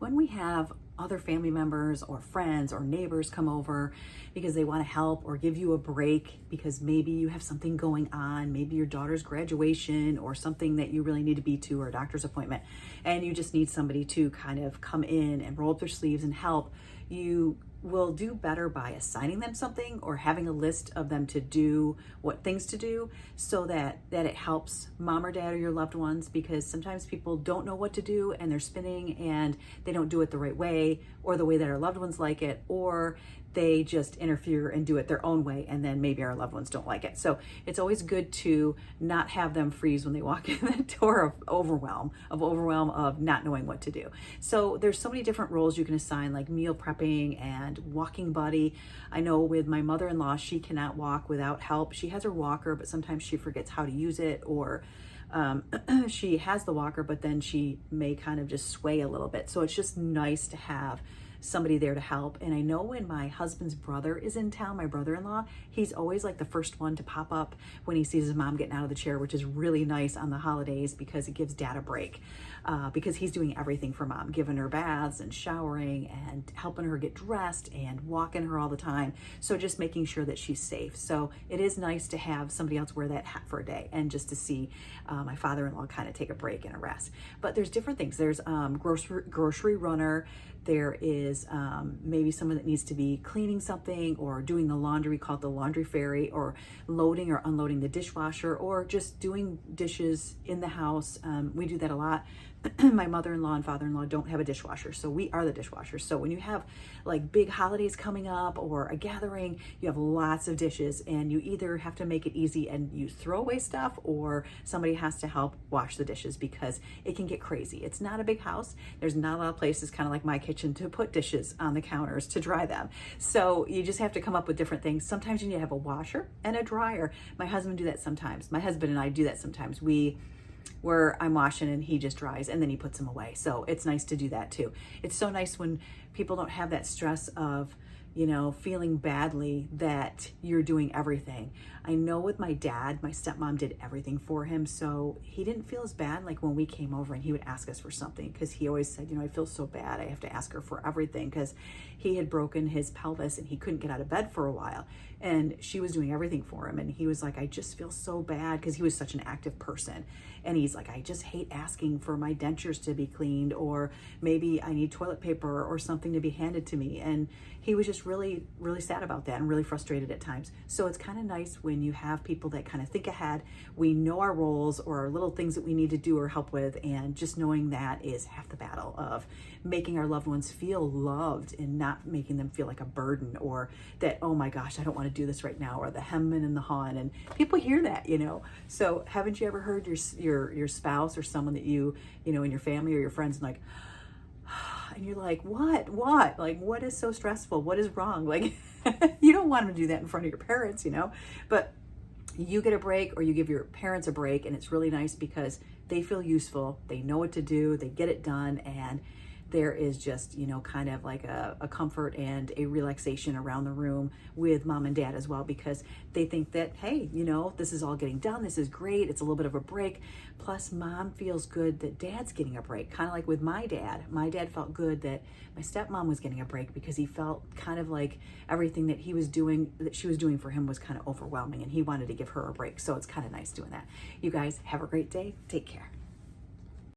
when we have other family members or friends or neighbors come over because they want to help or give you a break because maybe you have something going on, maybe your daughter's graduation or something that you really need to be to, or a doctor's appointment, and you just need somebody to kind of come in and roll up their sleeves and help, you will do better by assigning them something or having a list of them to do what things to do, so that it helps mom or dad or your loved ones, because sometimes people don't know what to do and they're spinning and they don't do it the right way or the way that our loved ones like it, or they just interfere and do it their own way, and then maybe our loved ones don't like it. So it's always good to not have them freeze when they walk in the door of overwhelm of not knowing what to do. So there's so many different roles you can assign, like meal prepping and walking buddy. I know with my mother-in-law, she cannot walk without help. She has her walker, but sometimes she forgets how to use it, or she has the walker, but then she may kind of just sway a little bit. So it's just nice to have somebody there to help. And I know when my husband's brother is in town, my brother-in-law, he's always like the first one to pop up when he sees his mom getting out of the chair, which is really nice on the holidays because it gives dad a break, because he's doing everything for mom, giving her baths and showering and helping her get dressed and walking her all the time. So just making sure that she's safe. So it is nice to have somebody else wear that hat for a day, and just to see my father-in-law kind of take a break and a rest. But there's different things. There's grocery runner. There is maybe someone that needs to be cleaning something or doing the laundry, called the laundry fairy, or loading or unloading the dishwasher, or just doing dishes in the house. We do that a lot. My mother-in-law and father-in-law don't have a dishwasher, so we are the dishwashers. So when you have like big holidays coming up or a gathering, you have lots of dishes, and you either have to make it easy and you throw away stuff, or somebody has to help wash the dishes, because it can get crazy. It's not a big house. There's not a lot of places, kind of like my kitchen, to put dishes on the counters to dry them. So you just have to come up with different things. Sometimes you need to have a washer and a dryer. My husband do that sometimes. My husband and I do that sometimes. Where I'm washing and he just dries and then he puts them away. So it's nice to do that too. It's so nice when people don't have that stress of, feeling badly that you're doing everything. I know with my dad, my stepmom did everything for him, so he didn't feel as bad like when we came over and he would ask us for something, because he always said, I feel so bad, I have to ask her for everything, because he had broken his pelvis and he couldn't get out of bed for a while, and she was doing everything for him, and he was like, I just feel so bad, because he was such an active person, and he's like, I just hate asking for my dentures to be cleaned, or maybe I need toilet paper or something to be handed to me, and he was just really, really sad about that and really frustrated at times. So it's kind of nice when you have people that kind of think ahead. We know our roles or our little things that we need to do or help with, and just knowing that is half the battle of making our loved ones feel loved and not making them feel like a burden, or that, oh my gosh, I don't want to do this right now, or the hemming and the hawing. And people hear that, So haven't you ever heard your spouse or someone that in your family or your friends, like, and you're like, what? Like, what is so stressful? What is wrong? Like, you don't want them to do that in front of your parents, but you get a break, or you give your parents a break, and it's really nice because they feel useful. They know what to do. They get it done. And there is just, kind of like a comfort and a relaxation around the room with mom and dad as well, because they think that, hey, this is all getting done. This is great. It's a little bit of a break. Plus, mom feels good that dad's getting a break. Kind of like with my dad. My dad felt good that my stepmom was getting a break, because he felt kind of like everything that she was doing for him was kind of overwhelming, and he wanted to give her a break. So it's kind of nice doing that. You guys have a great day. Take care.